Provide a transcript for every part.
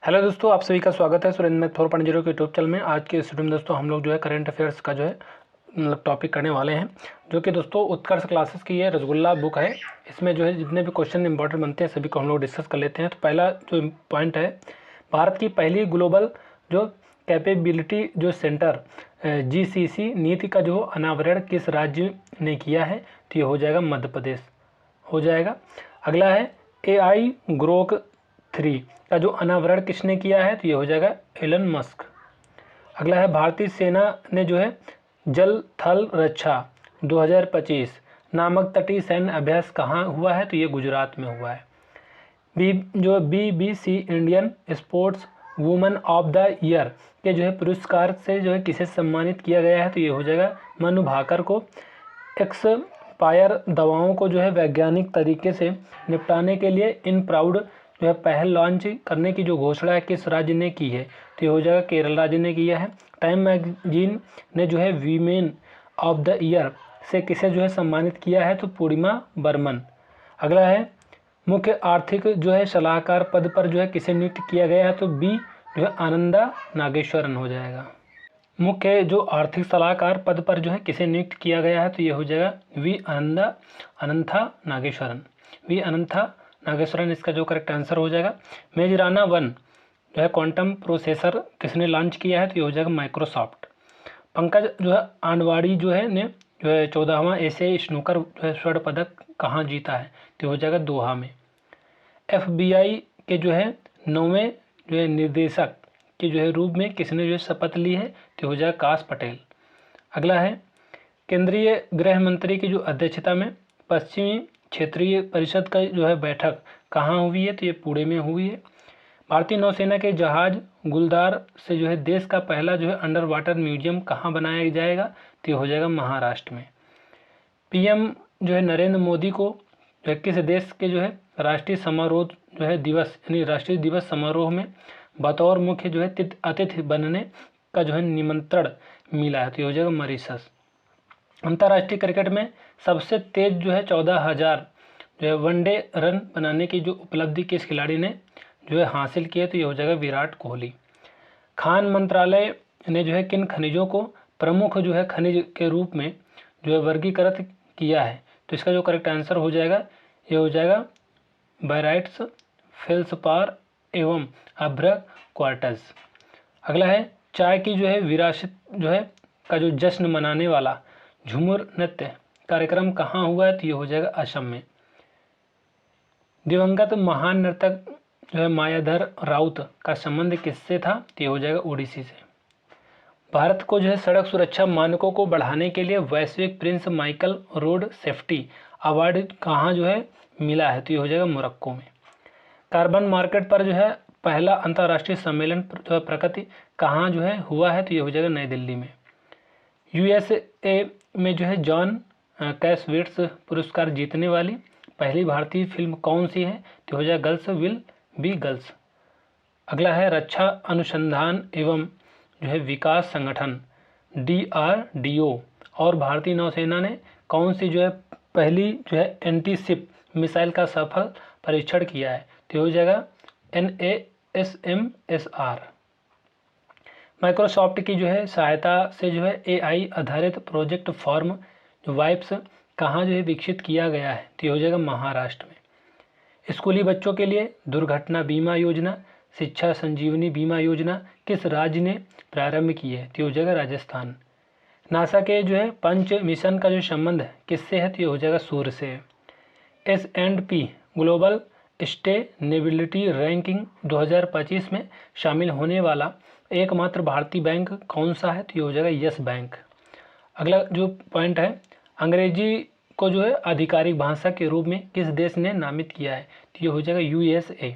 Hello दोस्तों, आप सभी का स्वागत है सुरेंद्र मैथ 4.0 के यूट्यूब चैनल में। आज के इस वीडियो में दोस्तों हम लोग जो है करंट अफेयर्स का जो है मतलब टॉपिक करने वाले हैं, जो कि दोस्तों उत्कर्ष क्लासेस की ये रसगुल्ला बुक है। इसमें जो है जितने भी क्वेश्चन इंपॉर्टेंट बनते हैं सभी को हम लोग डिस्कस कर लेते हैं। तो पहला जो पॉइंट है, भारत की पहली ग्लोबल जो कैपेबिलिटी जो सेंटर GCC नीति का जो अनावरण किस राज्य ने किया है? तो ये हो जाएगा मध्य प्रदेश हो जाएगा। अगला है AI ग्रोक 3 का जो अनावरण किसने किया है? तो ये हो जाएगा एलन मस्क। अगला है भारतीय सेना ने जो है जल थल रक्षा 2025 नामक तटीय सैन्य अभ्यास कहाँ हुआ है? तो ये गुजरात में हुआ है। BBC Indian sports woman of the year के जो है पुरस्कार से जो है किसे सम्मानित किया गया है? तो ये हो जाएगा मनु भाकर को। एक्सपायर दवाओं को जो है वैज्ञानिक तरीके से निपटाने के लिए इन प्राउड जो है पहल लॉन्च करने की जो घोषणा है किस राज्य ने की है? तो ये हो जाएगा केरल राज्य ने किया है। टाइम मैगजीन ने जो है वीमेन ऑफ द ईयर से किसे जो है सम्मानित किया है? तो पूर्णिमा बर्मन। अगला है मुख्य आर्थिक जो है सलाहकार पद पर जो है किसे नियुक्त किया गया है? तो बी जो है आनंदा नागेश्वरन हो जाएगा। मुख्य जो आर्थिक सलाहकार पद पर जो है किसे नियुक्त किया गया है? तो ये हो जाएगा अनंथा नागेश्वरन इसका जो करेक्ट आंसर हो जाएगा। मेजराना 1 जो है क्वांटम प्रोसेसर किसने लॉन्च किया है? तो ये हो जाएगा माइक्रोसॉफ्ट। पंकज जो है आनवाड़ी जो है ने जो है 14वां एशियाई स्नूकर जो है स्वर्ण पदक कहाँ जीता है? तो हो जाएगा दोहा में। FBI के जो है 9वें जो है निर्देशक के जो है रूप में किसने जो है शपथ ली है? तो हो जाएगा काश पटेल। अगला है केंद्रीय गृह मंत्री की जो अध्यक्षता में पश्चिमी क्षेत्रीय परिषद का जो है बैठक कहाँ हुई है? तो ये पुणे में हुई है। भारतीय नौसेना के जहाज गुलदार से जो है देश का पहला जो है अंडर वाटर म्यूजियम कहाँ बनाया जाएगा? तो ये हो जाएगा महाराष्ट्र में। PM जो है नरेंद्र मोदी को जो है किस देश के जो है राष्ट्रीय समारोह जो है दिवस यानी राष्ट्रीय दिवस समारोह में बतौर मुख्य जो है अतिथि बनने का जो है निमंत्रण मिला है? तो ये हो जाएगा मॉरिशस। अंतर्राष्ट्रीय क्रिकेट में सबसे तेज जो है 14,000 जो है वनडे रन बनाने की जो उपलब्धि किस खिलाड़ी ने जो है हासिल की है? तो ये हो जाएगा विराट कोहली। खान मंत्रालय ने जो है किन खनिजों को प्रमुख जो है खनिज के रूप में जो है वर्गीकृत किया है? तो इसका जो करेक्ट आंसर हो जाएगा ये हो जाएगा बायराइट्स, फेल्सपार एवं अभ्रक क्वार्टज। अगला है चाय की जो है विरासत जो है का जो जश्न मनाने वाला झूमर नृत्य कार्यक्रम कहाँ हुआ है? तो ये हो जाएगा असम में। दिवंगत महान नर्तक जो है मायाधर राउत का संबंध किससे था? तो ये हो जाएगा ओडिसी से। भारत को जो है सड़क सुरक्षा मानकों को बढ़ाने के लिए वैश्विक Prince Michael road safety award कहाँ जो है मिला है? तो ये हो जाएगा मोरक्को में। कार्बन मार्केट पर जो है पहला अंतर्राष्ट्रीय सम्मेलन जो है प्रगति कहाँ जो है हुआ है? तो ये हो जाएगा नई दिल्ली में। USA में जो है जॉन कैसवेट्स पुरस्कार जीतने वाली पहली भारतीय फिल्म कौन सी है? तो हो जाएगा गर्ल्स विल बी गर्ल्स। अगला है रक्षा अनुसंधान एवं जो है विकास संगठन DRDO और भारतीय नौसेना ने कौन सी जो है पहली जो है एंटी-शिप मिसाइल का सफल परीक्षण किया है? तो हो जाएगा NASMSR। माइक्रोसॉफ्ट की जो है सहायता से जो है AI आधारित प्रोजेक्ट फॉर्म जो वाइप्स कहाँ जो है विकसित किया गया है? तो हो जाएगा महाराष्ट्र में। स्कूली बच्चों के लिए दुर्घटना बीमा योजना शिक्षा संजीवनी बीमा योजना किस राज्य ने प्रारंभ की है? तो हो जाएगा राजस्थान। नासा के जो है पंच मिशन का जो संबंध किससे है? तो ये हो जाएगा सूर्य से। S&P ग्लोबल सस्टेनेबिलिटी रैंकिंग 2025 में शामिल होने वाला एकमात्र भारतीय बैंक कौन सा है? तो ये हो जाएगा यस बैंक। अगला जो पॉइंट है, अंग्रेजी को जो है आधिकारिक भाषा के रूप में किस देश ने नामित किया है? तो ये हो जाएगा USA।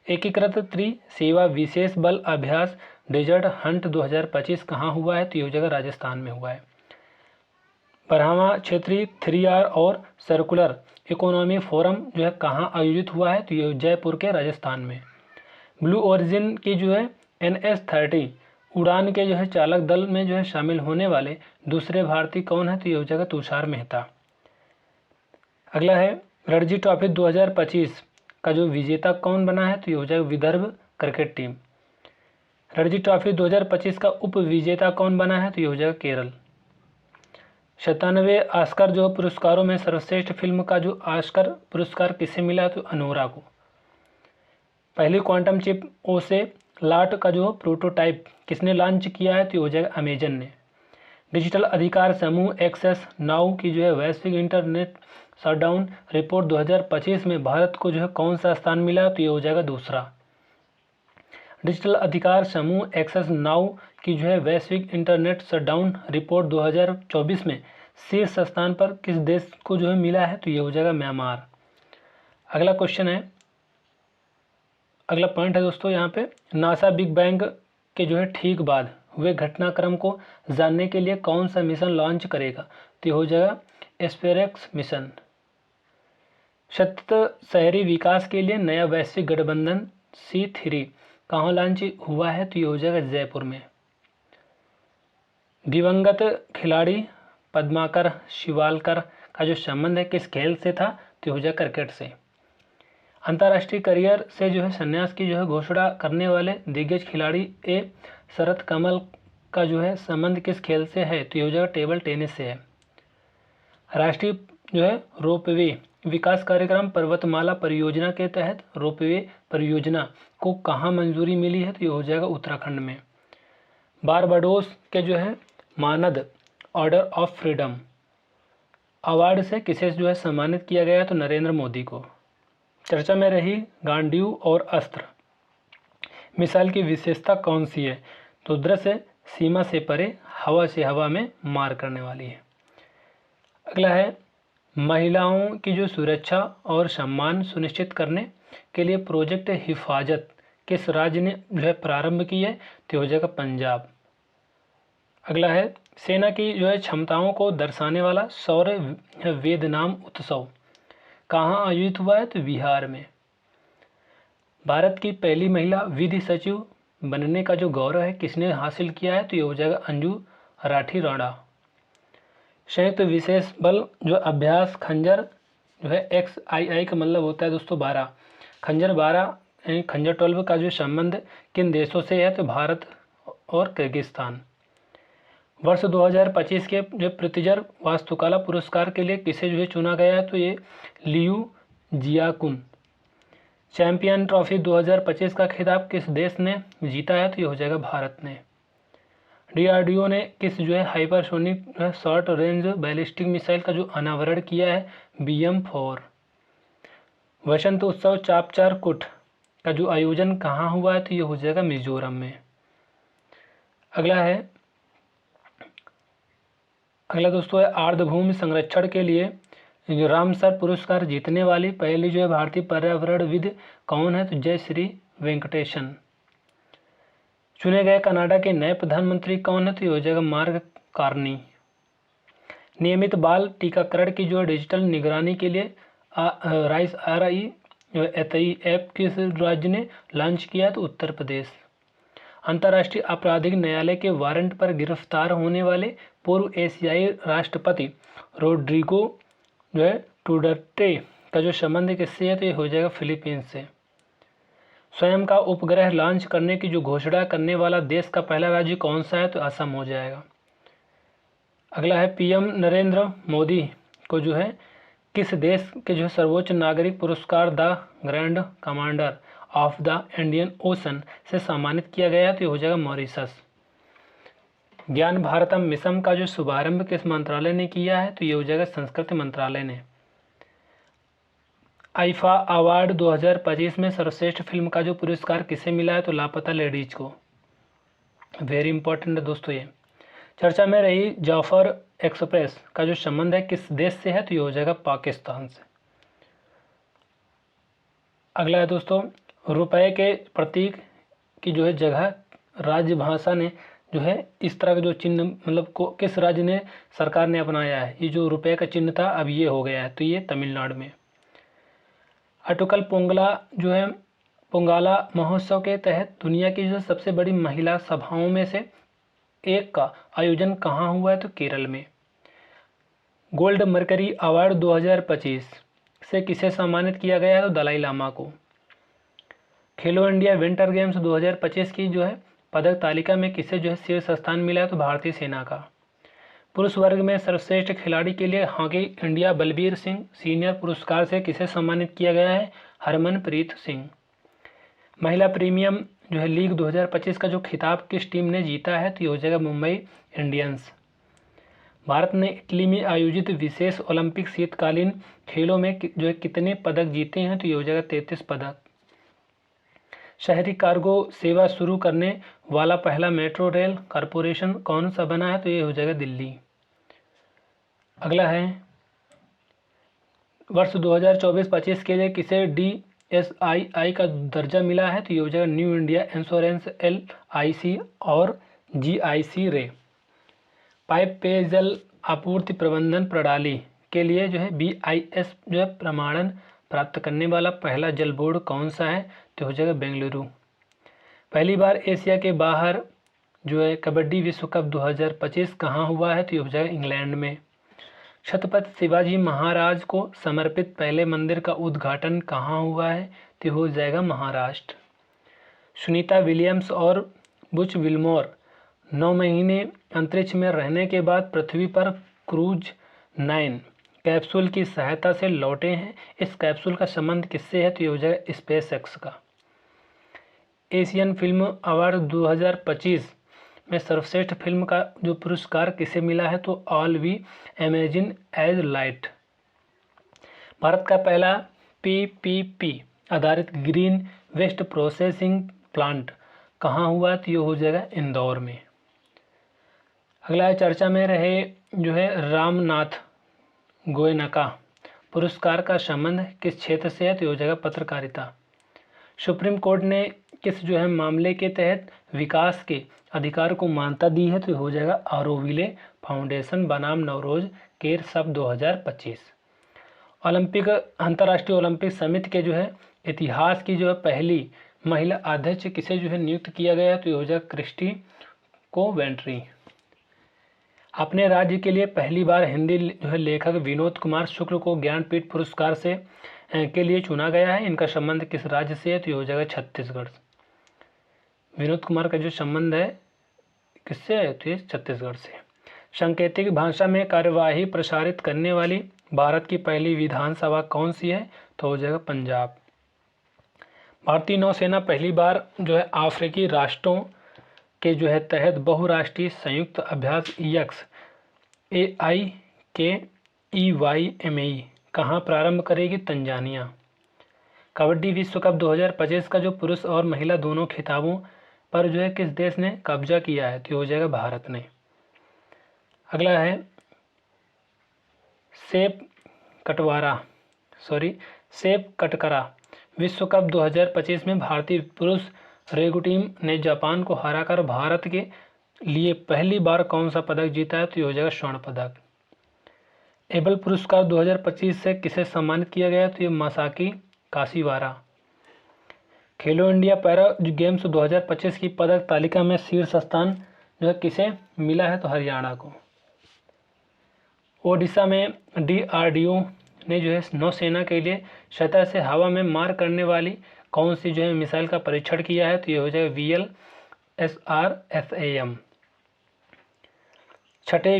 एकीकृत त्रिसेवा विशेष बल अभ्यास डेजर्ट हंट 2025 कहाँ हुआ है? तो ये हो जाएगा राजस्थान में हुआ है। 12वां क्षेत्रीय 3R और सर्कुलर इकोनॉमी फोरम जो है कहाँ आयोजित हुआ है? तो ये जयपुर के राजस्थान में। ब्लू ओरिजिन की जो है NH-30 उड़ान के जो है चालक दल में जो है शामिल होने वाले दूसरे भारतीय कौन है? तो ये हो जाएगा तुषार मेहता। अगला है रणजी ट्रॉफी 2025 का जो विजेता कौन बना है? तो ये हो जाएगा Vidarbha cricket team. Ranji trophy 2025 का उप विजेता कौन बना है? तो ये हो जाएगा केरल। 97 ऑस्कर जो पुरस्कारों में सर्वश्रेष्ठ फिल्म का जो ऑस्कर पुरस्कार किसे मिला? तो अनोरा को। पहली क्वांटम चिप ओसेलॉट का जो प्रोटोटाइप किसने लॉन्च किया है? तो ये हो जाएगा अमेजन ने। डिजिटल अधिकार समूह एक्सेस नाउ की जो है वैश्विक इंटरनेट शटडाउन रिपोर्ट 2025 में भारत को जो है कौन सा स्थान मिला? तो ये हो जाएगा दूसरा। डिजिटल अधिकार समूह एक्सेस नाउ की जो है वैश्विक इंटरनेट शटडाउन रिपोर्ट 2024 में शीर्ष स्थान पर किस देश को जो है मिला है? तो ये हो जाएगा म्यांमार। अगला क्वेश्चन है, अगला पॉइंट है दोस्तों यहाँ पे, नासा बिग बैंग के जो है ठीक बाद हुए घटनाक्रम को जानने के लिए कौन सा मिशन लॉन्च करेगा? तो ये हो जाएगा एस्पेरेक्स मिशन। सतत शहरी विकास के लिए नया वैश्विक गठबंधन C3 कहाँ लॉन्च हुआ है? तो ये हो जाएगा जयपुर में। दिवंगत खिलाड़ी पद्माकर शिवालकर का जो संबंध है किस खेल से था? तो ये हो जाएगा क्रिकेट से। अंतर्राष्ट्रीय करियर से जो है संन्यास की जो है घोषणा करने वाले दिग्गज खिलाड़ी ए शरत कमल का जो है संबंध किस खेल से है? तो ये हो जाएगा टेबल टेनिस से है। राष्ट्रीय जो है रोपवे विकास कार्यक्रम पर्वतमाला परियोजना के तहत रोपवे परियोजना को कहाँ मंजूरी मिली है? तो ये हो जाएगा उत्तराखंड में। बारबाडोस के जो है मानद ऑर्डर ऑफ फ्रीडम अवार्ड से किसे जो है सम्मानित किया गया? तो नरेंद्र मोदी को। चर्चा में रही गांडीव और अस्त्र मिसाइल की विशेषता कौन सी है? तो दृश्य सीमा से परे हवा से हवा में मार करने वाली है। अगला है, महिलाओं की जो सुरक्षा और सम्मान सुनिश्चित करने के लिए प्रोजेक्ट हिफाजत किस राज्य ने जो है प्रारंभ की है? तो हो जाएगा पंजाब। अगला है, सेना की जो है क्षमताओं को दर्शाने वाला शौर्य वेद नाम उत्सव कहाँ आयोजित हुआ है? तो बिहार में। भारत की पहली महिला विधि सचिव बनने का जो गौरव है किसने हासिल किया है? तो ये हो जाएगा अंजू राठी राणा। संयुक्त विशेष बल जो अभ्यास खंजर जो है XII का मतलब होता है दोस्तों 12, खंजर 12 यानी खंजर 12 का जो संबंध किन देशों से है? तो भारत और किर्गिस्तान। वर्ष 2025 के जो प्रित्जर वास्तुकला पुरस्कार के लिए किसे जो है चुना गया है? तो ये लियू जियाकुन। चैंपियन ट्रॉफी 2025 का खिताब किस देश ने जीता है? तो ये हो जाएगा भारत ने। DRDO ने किस जो है hypersonic short range ballistic missile का जो अनावरण किया है? BM4। वसंत उत्सव चापचार कुट का जो आयोजन कहाँ हुआ है? तो ये हो जाएगा मिजोरम में। अगला दोस्तों है, आर्द्रभूमि संरक्षण के लिए जो रामसर पुरस्कार जीतने वाली पहली जो है भारतीय पर्यावरणविद कौन है? तो जय श्री वेंकटेशन। चुने गए कनाडा के नए प्रधानमंत्री कौन है? तो ये हो जाएगा मार्क कार्नी। नियमित बाल टीकाकरण की जो डिजिटल निगरानी के लिए राइस RI ऐप किस राज्य ने लॉन्च किया? तो उत्तर प्रदेश। अंतर्राष्ट्रीय आपराधिक न्यायालय के वारंट पर गिरफ्तार होने वाले पूर्व एशियाई राष्ट्रपति रोड्रिगो जो है टुडर्टे का जो संबंध किससे है? तो ये हो जाएगा फिलीपींस से। स्वयं का उपग्रह लॉन्च करने की जो घोषणा करने वाला देश का पहला राज्य कौन सा है? तो असम हो जाएगा। अगला है, PM नरेंद्र मोदी को जो है किस देश के जो सर्वोच्च नागरिक पुरस्कार the grand commander of the Indian ocean से सम्मानित किया गया है? तो ये हो जाएगा मॉरिशस। ज्ञान भारतम मिशन का जो शुभारंभ किस मंत्रालय ने किया है? तो ये हो जाएगा संस्कृति मंत्रालय ने। आईफा अवार्ड 2025 में सर्वश्रेष्ठ फिल्म का जो पुरस्कार किसे मिला है? तो लापता लेडीज को। वेरी इंपॉर्टेंट है दोस्तों ये। चर्चा में रही जाफर एक्सप्रेस का जो संबंध है किस देश से है? तो ये हो जाएगा पाकिस्तान से। अगला है दोस्तों, रुपए के प्रतीक की जो है जगह राजभाषा ने जो है इस तरह का जो चिन्ह मतलब को किस राज्य ने सरकार ने अपनाया है? ये जो रुपए का चिन्ह था अब ये हो गया है, तो ये तमिलनाडु में। अटुकल पोंगला जो है पोंगाला महोत्सव के तहत दुनिया की जो सबसे बड़ी महिला सभाओं में से एक का आयोजन कहाँ हुआ है? तो केरल में। गोल्ड मर्करी अवार्ड 2025 से किसे सम्मानित किया गया है? तो दलाई लामा को। खेलो इंडिया विंटर गेम्स 2025 की जो है पदक तालिका में किसे जो है शीर्ष स्थान मिला है? तो भारतीय सेना का। पुरुष वर्ग में सर्वश्रेष्ठ खिलाड़ी के लिए hockey India Balbir Singh senior पुरस्कार से किसे सम्मानित किया गया है? हरमनप्रीत सिंह। महिला प्रीमियम जो है लीग 2025 का जो खिताब किस टीम ने जीता है? तो ये हो जाएगा मुंबई इंडियंस। भारत ने इटली में आयोजित विशेष ओलंपिक शीतकालीन खेलों में जो है कितने पदक जीते हैं? तो ये हो जाएगा 33 पदक। शहरी कार्गो सेवा शुरू करने वाला पहला मेट्रो रेल कॉरपोरेशन कौन सा बना है? तो ये हो जाएगा दिल्ली। अगला है वर्ष 2024-25 के लिए किसे DSII का दर्जा मिला है? तो ये हो जाएगा न्यू इंडिया इंश्योरेंस LIC और GIC रे। पाइप पेयजल आपूर्ति प्रबंधन प्रणाली के लिए जो है BIS जो है प्रमाणन प्राप्त करने वाला पहला जल बोर्ड कौन सा है? तो हो जाएगा बेंगलुरु। पहली बार एशिया के बाहर जो है कबड्डी विश्व कप 2025 कहाँ हुआ है? तो ये हो जाएगा इंग्लैंड में। छत्रपति शिवाजी महाराज को समर्पित पहले मंदिर का उद्घाटन कहाँ हुआ है? तो हो जाएगा महाराष्ट्र। सुनीता विलियम्स और बुच विल्मोर 9 महीने अंतरिक्ष में रहने के बाद पृथ्वी पर क्रूज 9 कैप्सूल की सहायता से लौटे हैं। इस कैप्सूल का संबंध किससे है? तो ये हो जाएगा स्पेसएक्स का। एशियन फिल्म अवार्ड 2025 में सर्वश्रेष्ठ फिल्म का जो पुरस्कार किसे मिला है? तो all we imagine as light. Bharat का पहला PPP आधारित ग्रीन वेस्ट प्रोसेसिंग प्लांट कहाँ हुआ? तो ये हो जाएगा इंदौर में। अगला है चर्चा में रहे जो है रामनाथ गोयनका पुरस्कार का संबंध किस क्षेत्र से है? तो ये हो जाएगा पत्रकारिता। सुप्रीम कोर्ट ने किस जो है मामले के तहत विकास के अधिकार को मान्यता दी है? तो ये हो जाएगा आरोविले फाउंडेशन बनाम नवरोज केर सब 2025। ओलंपिक अंतर्राष्ट्रीय ओलंपिक समिति के जो है इतिहास की जो है पहली महिला अध्यक्ष किसे जो है नियुक्त किया गया? तो ये हो जाएगा क्रिस्टी कोवेंट्री। अपने राज्य के लिए पहली बार हिंदी जो है लेखक विनोद कुमार शुक्ल को ज्ञानपीठ पुरस्कार से के लिए चुना गया है। इनका संबंध किस राज्य से है? तो ये हो जाएगा छत्तीसगढ़। विनोद कुमार का जो संबंध है किससे है? तो ये छत्तीसगढ़ से। सांकेतिक भाषा में कार्यवाही प्रसारित करने वाली भारत की पहली विधानसभा कौन सी है? तो हो जाएगा पंजाब। भारतीय नौसेना पहली बार जो है अफ्रीकी राष्ट्रों के जो है तहत बहुराष्ट्रीय संयुक्त अभ्यास AIKEYME कहाँ प्रारंभ करेगी? तंजानिया। कबड्डी विश्व कप 2025 का जो पुरुष और महिला दोनों खिताबों पर जो है किस देश ने कब्जा किया है? तो हो जाएगा भारत ने। अगला है सेप कटकरा विश्व कप 2025 में भारतीय पुरुष रेगू टीम ने जापान को हराकर भारत के लिए पहली बार कौन सा पदक जीता है? तो ये हो जाएगा स्वर्ण पदक। एबल पुरस्कार 2025 से किसे सम्मानित किया गया? तो ये मासाकी काशीवारा। खेलो इंडिया पैरा गेम्स 2025 की पदक तालिका में शीर्ष स्थान जो है किसे मिला है? तो हरियाणा को। ओडिशा में DRDO ने जो है नौसेना के लिए सतह से हवा में मार करने वाली कौन सी जो है मिसाइल का परीक्षण किया है? तो ये हो जाएगा VLSRFAM। छठे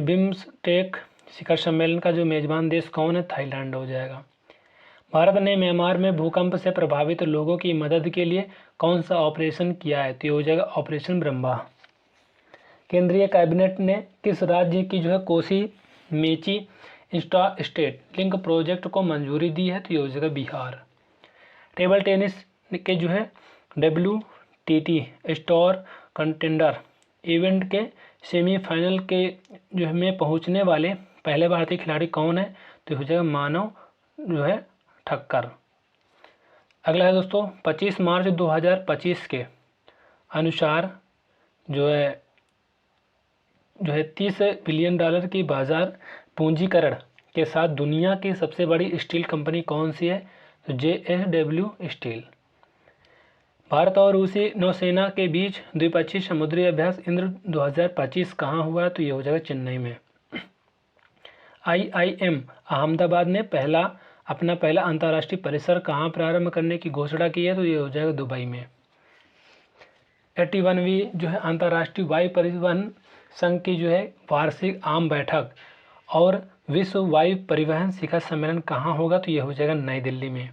बिम्सटेक शिखर सम्मेलन का जो मेजबान देश कौन है? थाईलैंड हो जाएगा। भारत ने म्यांमार में भूकंप से प्रभावित लोगों की मदद के लिए कौन सा ऑपरेशन किया है? तो ये हो जाएगा ऑपरेशन ब्रह्मा। केंद्रीय कैबिनेट ने किस राज्य की जो है Kosi Mechi Insta state link project को मंजूरी दी है? तो ये हो जाएगा बिहार। टेबल टेनिस के जो है WTT स्टोर कंटेंडर इवेंट के सेमीफाइनल के जो है में पहुंचने वाले पहले भारतीय खिलाड़ी कौन है? तो हो जाएगा मानव जो है ठक्कर। अगला है दोस्तों 25 मार्च 2025 के अनुसार जो है $30 बिलियन की बाजार पूंजीकरण के साथ दुनिया की सबसे बड़ी स्टील कंपनी कौन सी है? तो JSW स्टील। भारत और रूसी नौसेना के बीच द्विपक्षीय समुद्री अभ्यास इंद्र 2025 कहाँ हुआ? तो ये हो जाएगा चेन्नई में। IIM अहमदाबाद में पहला अपना पहला अंतर्राष्ट्रीय परिसर कहाँ प्रारंभ करने की घोषणा की है, तो ये हो जाएगा दुबई में। 81वीं जो है अंतर्राष्ट्रीय वायु परिवहन संघ की जो है वार्षिक आम बैठक और विश्व वायु परिवहन शिखर सम्मेलन कहाँ होगा, तो ये हो जाएगा नई दिल्ली में।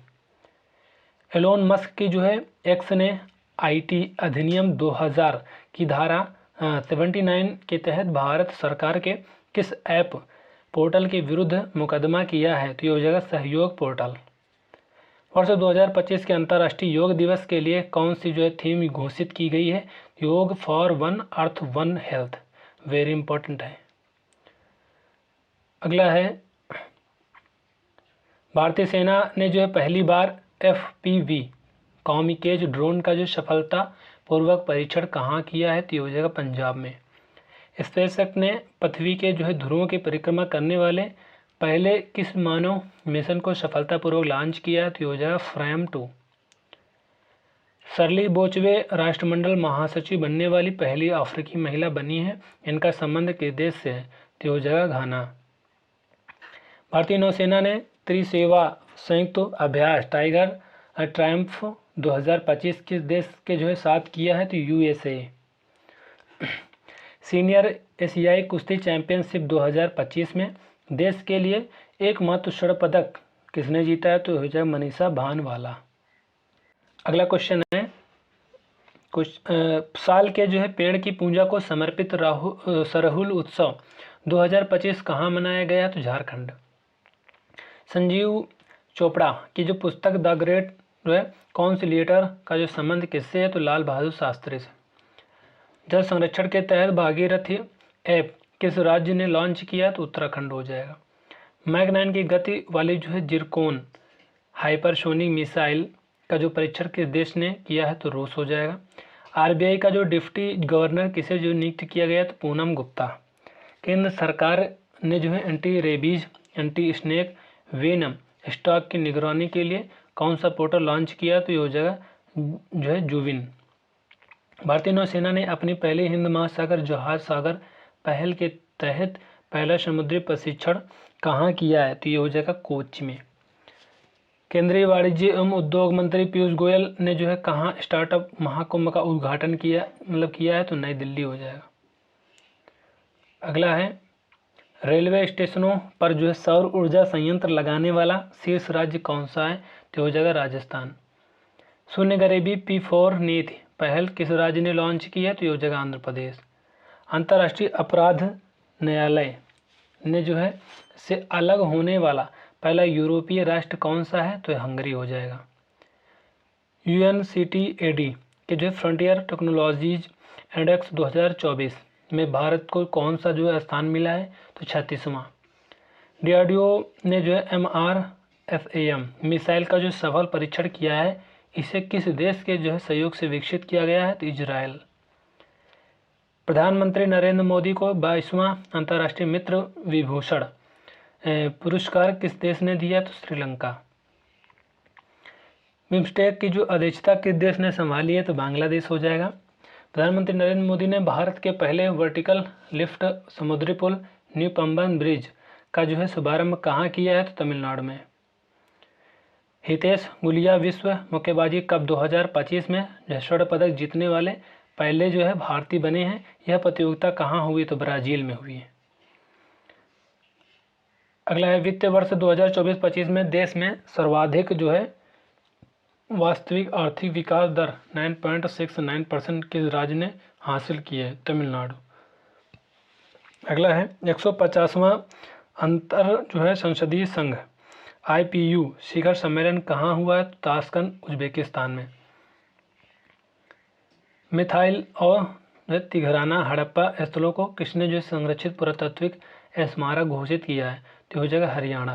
एलोन मस्क की जो है एक्स ने आईटी अधिनियम 2000 की धारा 79 के तहत भारत सरकार के किस ऐप पोर्टल के विरुद्ध मुकदमा किया है, तो ये हो जाएगा सहयोग पोर्टल। वर्ष 2025 के अंतर्राष्ट्रीय योग दिवस के लिए कौन सी जो है थीम घोषित की गई है, योग for one earth one health, very important है। अगला है भारतीय सेना ने जो है पहली बार FPV कामिकेज ड्रोन का जो सफलतापूर्वक परीक्षण कहाँ किया है, तो ये हो जाएगा पंजाब में। स्पेसएक्स ने पृथ्वी के जो है ध्रुवों की परिक्रमा करने वाले पहले किस मानव मिशन को सफलतापूर्वक लॉन्च किया है, तो ये हो जाएगा फ्रैम 2। शर्ली बोचवे राष्ट्रमंडल महासचिव बनने वाली पहली अफ्रीकी महिला बनी है। इनका संबंध किस देश से है, तो ये हो जाएगा घाना। भारतीय नौसेना ने त्रिसेवा संयुक्त अभ्यास टाइगर ट्रायम्फ 2025 किस देश के जो है साथ किया है, तो USA। सीनियर एशियाई कुश्ती चैंपियनशिप 2025 में देश के लिए एकमात्र स्वर्ण पदक किसने जीता है, तो हो जाएगा मनीषा भानवाला। अगला क्वेश्चन है कुछ साल के जो है पेड़ की पूजा को समर्पित सरहुल उत्सव 2025 कहाँ मनाया गया, तो झारखंड। संजीव चोपड़ा की जो पुस्तक द ग्रेट जो है कॉन्सिलिएटर का जो संबंध किससे है, तो लाल बहादुर शास्त्री से। जल संरक्षण के तहत भागीरथी ऐप किस राज्य ने लॉन्च किया, तो उत्तराखंड हो जाएगा। मैक 9 की गति वाली जो है जिरकोन हाइपरसोनिक मिसाइल का जो परीक्षण किस देश ने किया है, तो रूस हो जाएगा। RBI का जो डिप्टी गवर्नर किसे जो नियुक्त किया गया, तो पूनम गुप्ता। केंद्र सरकार ने जो है anti rabies anti snake venom stock की निगरानी के लिए कौन सा पोर्टल लॉन्च किया, तो ये हो जाएगा जो है जुविन। भारतीय नौसेना ने अपनी पहली हिंद महासागर जहाज सागर पहल के तहत पहला समुद्री प्रशिक्षण कहाँ किया है, तो ये हो जाएगा कोच्चि में। केंद्रीय वाणिज्य एवं उद्योग मंत्री पीयूष गोयल ने जो है कहाँ स्टार्टअप महाकुंभ का उद्घाटन किया है, तो नई दिल्ली हो जाएगा। अगला है रेलवे स्टेशनों पर जो है सौर ऊर्जा संयंत्र लगाने वाला शीर्ष राज्य कौन सा है, तो हो जाएगा राजस्थान। शून्य गरीबी P4 नीति पहल किस राज्य ने लॉन्च की है, तो ये हो जाएगा आंध्र प्रदेश। अंतर्राष्ट्रीय अपराध न्यायालय ने जो है से अलग होने वाला पहला यूरोपीय राष्ट्र कौन सा है, तो हंगरी हो जाएगा। UNCTAD के जो है फ्रंटियर टेक्नोलॉजीज इंडेक्स 2024 में भारत को कौन सा जो है स्थान मिला है, तो 36वां। DRDO ने जो है MRFAM मिसाइल का जो सफल परीक्षण किया है, इसे किस देश के जो है सहयोग से विकसित किया गया है, तो इजराइल। प्रधानमंत्री नरेंद्र मोदी को 22वां अंतर्राष्ट्रीय मित्र विभूषण पुरस्कार किस देश ने दिया, तो श्रीलंका। बिम्स्टेक की जो अध्यक्षता किस देश ने संभाली है, तो बांग्लादेश हो जाएगा। प्रधानमंत्री नरेंद्र मोदी ने भारत के पहले वर्टिकल लिफ्ट समुद्री पुल न्यू पंबन ब्रिज का जो है शुभारंभ कहाँ किया है, तो तमिलनाडु में। हितेश गुलिया विश्व मुक्केबाजी कप 2025 में स्वर्ण पदक जीतने वाले पहले जो है भारतीय बने हैं। यह प्रतियोगिता कहाँ हुई, तो ब्राज़ील में हुई है। अगला है वित्तीय वर्ष 2024-25 में देश में सर्वाधिक जो है वास्तविक आर्थिक विकास दर 9.69% किस राज्य ने हासिल की है, तमिलनाडु। अगला है 150वां अंतर जो है संसदीय संघ IPU शिखर सम्मेलन कहाँ हुआ है, तो ताशकंद उज्बेकिस्तान में। मिथाइल और तिघराना हड़प्पा स्थलों को किसने जो संरक्षित पुरातात्विक स्मारक घोषित किया है, तो हो जाएगा हरियाणा।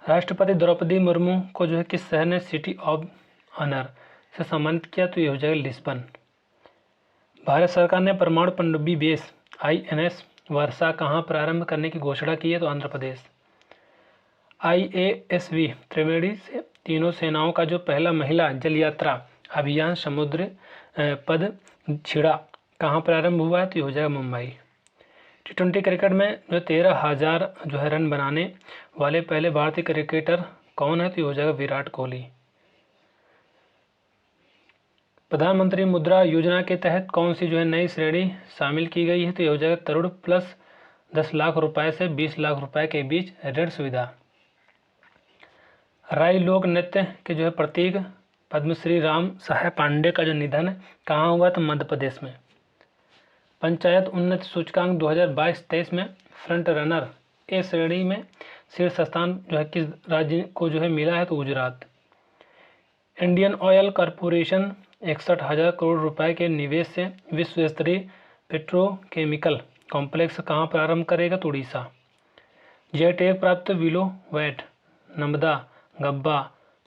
राष्ट्रपति द्रौपदी मुर्मू को जो है किस शहर ने सिटी ऑफ ऑनर से सम्मानित किया, तो ये हो जाएगा लिस्बन। भारत सरकार ने परमाणु पनडुब्बी बेस INS वर्षा कहाँ प्रारंभ करने की घोषणा की है, तो आंध्र प्रदेश। IASV त्रिवेणी से तीनों सेनाओं का जो पहला महिला जल यात्रा अभियान समुद्र पद छिड़ा कहाँ प्रारंभ हुआ है, तो ये हो जाएगा मुंबई। T20 क्रिकेट में जो 13,000 जो है रन बनाने वाले पहले भारतीय क्रिकेटर कौन है? तो ये हो जाएगा विराट कोहली। प्रधानमंत्री मुद्रा योजना के तहत कौन सी जो है नई श्रेणी शामिल की गई है? तो ये हो जाएगा तरुण प्लस 10 लाख रुपए से 20 लाख रुपए के बीच ऋण सुविधा। राई लोक नृत्य के जो है प्रतीक पद्मश्री राम साहेब पांडे का जो निधन कहाँ हुआ? तो मध्य प्रदेश में। पंचायत उन्नति सूचकांक 2022-23 में फ्रंट रनर ए श्रेणी में शीर्ष स्थान जो है किस राज्य को जो है मिला है? तो Gujarat. Indian oil corporation 61,000 crore रुपए के निवेश से विश्व स्तरीय पेट्रोकेमिकल कॉम्प्लेक्स कहाँ प्रारंभ करेगा? तो उड़ीसा। जे टैग प्राप्त विलो वैट नर्मदा गब्बा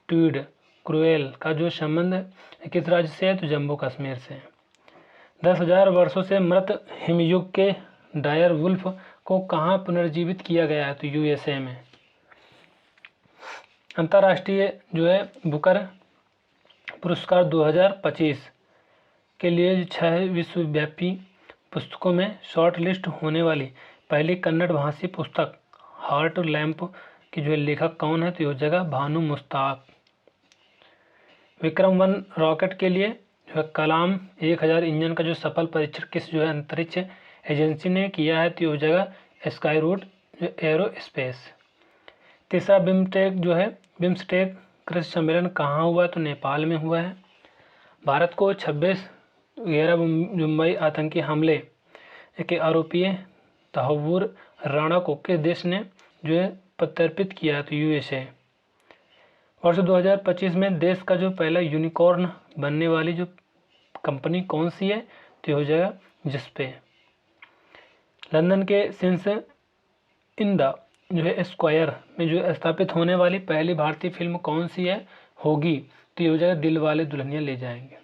ट्वीड क्रुएल का जो संबंध किस राज्य से है? तो जम्मू कश्मीर से। 10,000 वर्षों से मृत हिमयुग के डायर वुल्फ को कहाँ पुनर्जीवित किया गया है? तो यूएसए में। अंतर्राष्ट्रीय जो है बुकर पुरस्कार 2025 के लिए 6 विश्वव्यापी पुस्तकों में शॉर्ट लिस्ट होने वाली पहली कन्नड़ भाषी पुस्तक हार्ट लैंप की जो है लेखक कौन है? तो हो जाएगा भानु मुश्ताक। विक्रम 1 रॉकेट के लिए जो है कलाम 1000 इंजन का जो सफल परीक्षण किस जो है अंतरिक्ष एजेंसी ने किया है? तो हो जाएगा स्काई रूट एरोस्पेस। तीसरा बिम्स्टेक कृषि सम्मेलन कहाँ हुआ? तो नेपाल में हुआ है। भारत को 26/11 मुंबई आतंकी हमले के आरोपी तहव्वुर राणा को किस देश ने जो है प्रत्यर्पित किया है? तो यूएसए। वर्ष 2025 में देश का जो पहला यूनिकॉर्न बनने वाली जो कंपनी कौन सी है? तो हो जाएगा जिसपे। लंदन के सिंस इन द जो है स्क्वायर में जो स्थापित होने वाली पहली भारतीय फिल्म कौन सी है होगी? तो ये हो जाएगा दिल वाले दुल्हनिया ले जाएंगे।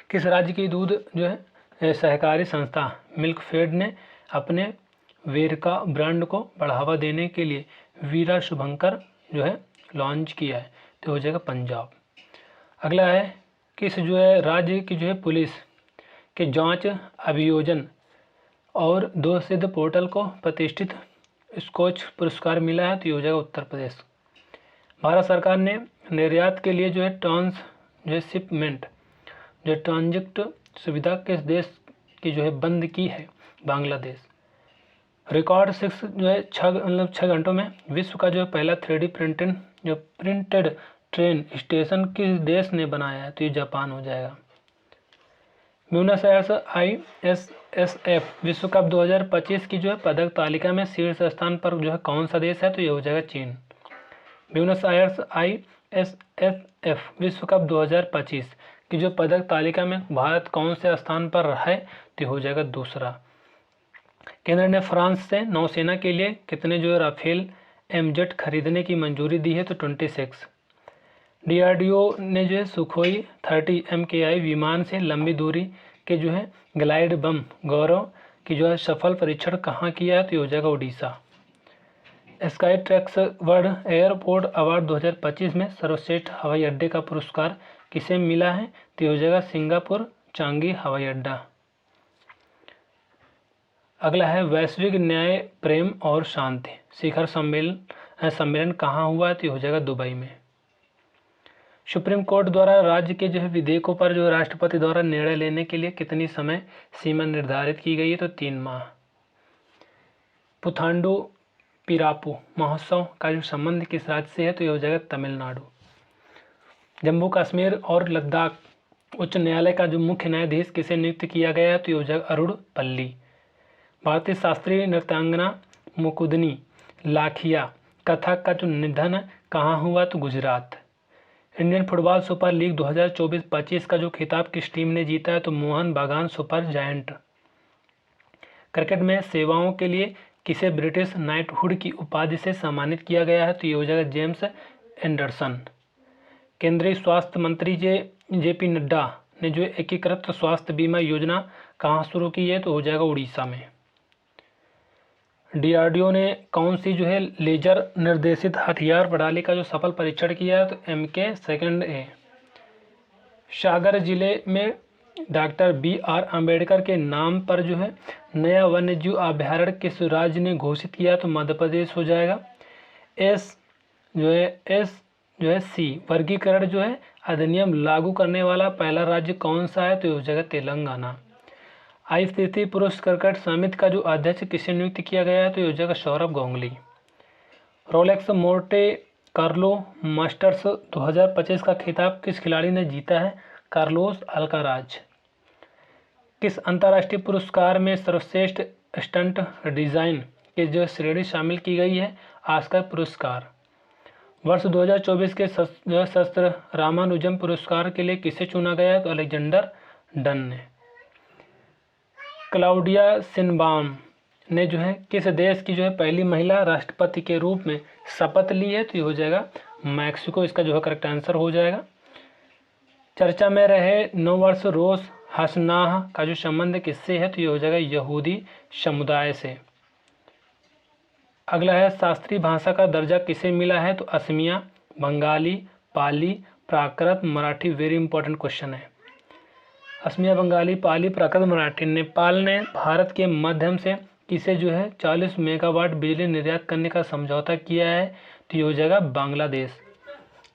किस राज्य की दूध जो है सहकारी संस्था मिल्कफेड ने अपने वेरका ब्रांड को बढ़ावा देने के लिए वीरा शुभंकर जो है लॉन्च किया है? तो हो जाएगा पंजाब। अगला है किस जो है राज्य की जो है पुलिस के जांच अभियोजन और 2 सिद्ध पोर्टल को प्रतिष्ठित स्कॉच पुरस्कार मिला है? तो ये हो जाएगा उत्तर प्रदेश। भारत सरकार ने निर्यात के लिए जो है ट्रांसशिपमेंट जो ट्रांजिट सुविधा किस देश की जो है बंद की है? बांग्लादेश। रिकॉर्ड 6 जो है 6 घंटों में विश्व का जो है पहला 3D प्रिंटेड ट्रेन स्टेशन किस देश ने बनाया है? तो ये जापान हो जाएगा। ब्यूनस आयर्स ISSF विश्व कप 2025 की जो है पदक तालिका में शीर्ष स्थान पर जो है कौन सा देश है? तो ये हो जाएगा चीन। ब्यूनस आयर्स ISSF विश्व कप 2025 की जो पदक तालिका में भारत कौन से स्थान पर है? तो हो जाएगा दूसरा। केंद्र ने फ्रांस से नौसेना के लिए कितने जो है राफेल MZ खरीदने की मंजूरी दी है? तो 26। DRDO ने जो है सुखोई 30 MKI विमान से लंबी दूरी के जो है ग्लाइड बम गौरव की जो है सफल परीक्षण कहाँ किया है? तो हो जाएगा Orissa. Sky tracks world airport award 2025 में सर्वश्रेष्ठ हवाई अड्डे का पुरस्कार किसे मिला है? तो हो जाएगा सिंगापुर चांगी हवाई अड्डा। अगला है वैश्विक न्याय प्रेम और शांति शिखर सम्मेलन कहाँ हुआ है? तो हो जाएगा दुबई में। सुप्रीम कोर्ट द्वारा राज्य के जो है विधेयकों पर जो राष्ट्रपति द्वारा निर्णय लेने के लिए कितनी समय सीमा निर्धारित की गई है? तो 3 माह। पुथांडू पिरापू महोत्सव का जो संबंध किस राज्य से है? तो ये हो जाएगा तमिलनाडु। जम्मू कश्मीर और लद्दाख उच्च न्यायालय का जो मुख्य न्यायाधीश किसे नियुक्त किया गया है? तो ये हो जाएगा अरुण पल्ली। भारतीय शास्त्रीय नृत्यांगना मुकुदनी लाखिया कथक का जो निधन कहाँ हुआ? तो Gujarat. Indian football super league 2024-25 का जो खिताब किस टीम ने जीता है? तो मोहन बागान सुपर जायंट। क्रिकेट में सेवाओं के लिए किसे ब्रिटिश नाइटहुड की उपाधि से सम्मानित किया गया है? तो ये हो जाएगा जेम्स एंडरसन। केंद्रीय स्वास्थ्य मंत्री JP नड्डा ने जो एकीकृत स्वास्थ्य बीमा योजना कहाँ शुरू की है? तो हो जाएगा उड़ीसा में। DRDO ने कौन सी जो है लेजर निर्देशित हथियार प्रणाली का जो सफल परीक्षण किया है? तो MK2A। सागर जिले में डॉक्टर BR अम्बेडकर के नाम पर जो है नया वन्य जीव अभ्यारण्य किस राज्य ने घोषित किया? तो मध्य प्रदेश हो जाएगा। एस जो है सी वर्गीकरण जो है अधिनियम लागू करने वाला पहला राज्य कौन सा है? तो ये हो जाएगा तेलंगाना। ICC पुरुष क्रिकेट समिति का जो अध्यक्ष किसे नियुक्त किया गया है? तो ये हो जाएगा Saurabh Ganguly. Rolex Monte Carlo masters 2025 का खिताब किस खिलाड़ी ने जीता है? Carlos Alcaraz. किस अंतर्राष्ट्रीय पुरस्कार में सर्वश्रेष्ठ स्टंट डिजाइन की जो श्रेणी शामिल की गई है? ऑस्कर पुरस्कार। वर्ष 2024 के शस्त्र रामानुजम पुरस्कार के लिए किसे चुना गया है? तो अलेक्जेंडर डन ने। क्लाउडिया शिनबाम ने जो है किस देश की जो है पहली महिला राष्ट्रपति के रूप में शपथ ली है? तो ये हो जाएगा मैक्सिको, इसका जो है करेक्ट आंसर हो जाएगा। चर्चा में रहे 9 वर्ष रोस हसनाह का जो संबंध किससे है? तो ये हो जाएगा यहूदी समुदाय से। अगला है शास्त्रीय भाषा का दर्जा किसे मिला है? तो असमिया, बंगाली, पाली, प्राकृत, मराठी। वेरी इंपॉर्टेंट क्वेश्चन है। असमिया, बंगाली, पाली, प्राकृत, मराठी। नेपाल ने भारत के माध्यम से किसे जो है 40 मेगावाट बिजली निर्यात करने का समझौता किया है? तो ये हो जाएगा बांग्लादेश।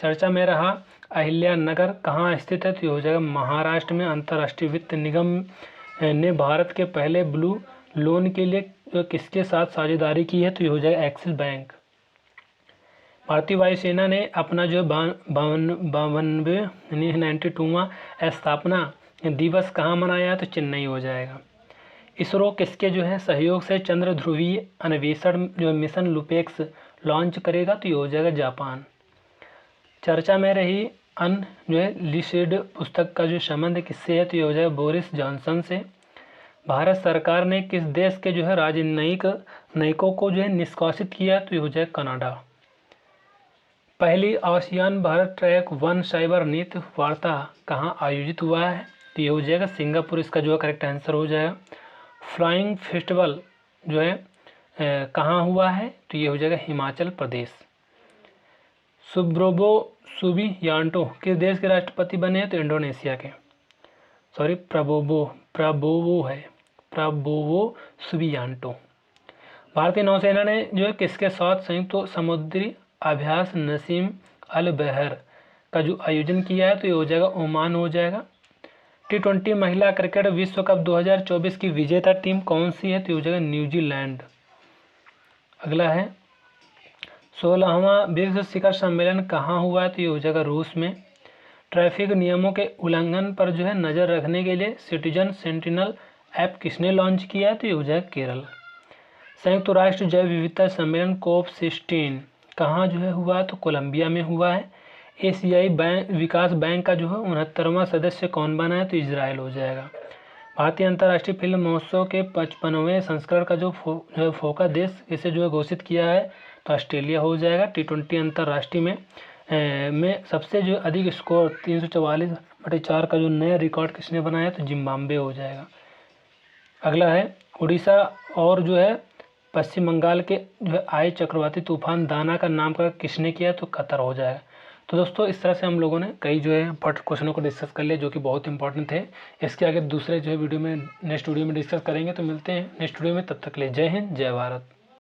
चर्चा में रहा अहिल्यानगर कहाँ स्थित है? तो ये हो जाएगा महाराष्ट्र में। अंतर्राष्ट्रीय वित्त निगम ने भारत के पहले ब्लू लोन के लिए किसके साथ साझेदारी की है? तो ये हो जाएगा एक्सिस बैंक। भारतीय वायुसेना ने अपना जो 92वां स्थापना दिवस कहाँ मनाया है? तो चेन्नई हो जाएगा। इसरो किसके जो है सहयोग से चंद्र ध्रुवीय अन्वेषण जो मिशन लुपेक्स लॉन्च करेगा? तो ये हो जाएगा जापान। चर्चा में रही अनलिस्टेड पुस्तक का जो संबंध किससे है? तो ये हो जाएगा बोरिस जॉनसन से। भारत सरकार ने किस देश के जो है राजनयिकों को जो है निष्कासित किया? तो ये हो जाएगा कनाडा। पहली आसियान भारत ट्रैक 1 साइबर नीति वार्ता कहाँ आयोजित हुआ है? तो ये हो जाएगा सिंगापुर, इसका जो है करेक्ट आंसर हो जाएगा। फ्लाइंग फेस्टिवल जो है कहाँ हुआ है? तो ये हो जाएगा हिमाचल प्रदेश। सुब्रोबो सुबियांटो किस देश के राष्ट्रपति बने हैं? तो इंडोनेशिया के। Sorry, Prabowo Subianto. भारतीय नौसेना ने जो है किसके साथ संयुक्त समुद्री अभ्यास नसीम अल बहर का जो आयोजन किया है? तो ये हो जाएगा ओमान हो जाएगा। T20 महिला क्रिकेट विश्व कप 2024 की विजेता टीम कौन सी है? तो ये हो जाएगा न्यूजीलैंड। अगला है 16वां ब्रिक्स शिखर सम्मेलन कहाँ हुआ है? तो ये हो जाएगा रूस में। ट्रैफिक नियमों के उल्लंघन पर जो है नज़र रखने के लिए सिटीजन सेंटिनल ऐप किसने लॉन्च किया है? तो ये हो जाएगा केरल। संयुक्त राष्ट्र जैव विविधता सम्मेलन COP16 कहाँ जो है हुआ है? तो कोलंबिया में हुआ है। एशियाई विकास बैंक का जो है 69वां सदस्य कौन बना है? तो इजराइल हो जाएगा। भारतीय अंतर्राष्ट्रीय फिल्म महोत्सव के 55वें संस्करण का जो फोकस देश इसे जो है घोषित किया है? तो ऑस्ट्रेलिया हो जाएगा। T20 अंतर्राष्ट्रीय में सबसे जो अधिक स्कोर 344/4 का जो नया रिकॉर्ड किसने बनाया? तो जिम्बाब्वे हो जाएगा। अगला है उड़ीसा और जो है पश्चिम बंगाल के जो है आए चक्रवाती तूफान दाना का नामकरण किसने किया? तो कतर हो जाएगा। तो दोस्तों इस तरह से हम लोगों ने कई जो है इंपॉर्टेंट क्वेश्चनों को डिस्कस कर लिया जो कि बहुत इंपॉर्टेंट थे। इसके आगे दूसरे जो है वीडियो में नेक्स्ट वीडियो में डिस्कस करेंगे। तो मिलते हैं नेक्स्ट वीडियो में, तब तक के लिए जय हिंद, जय भारत।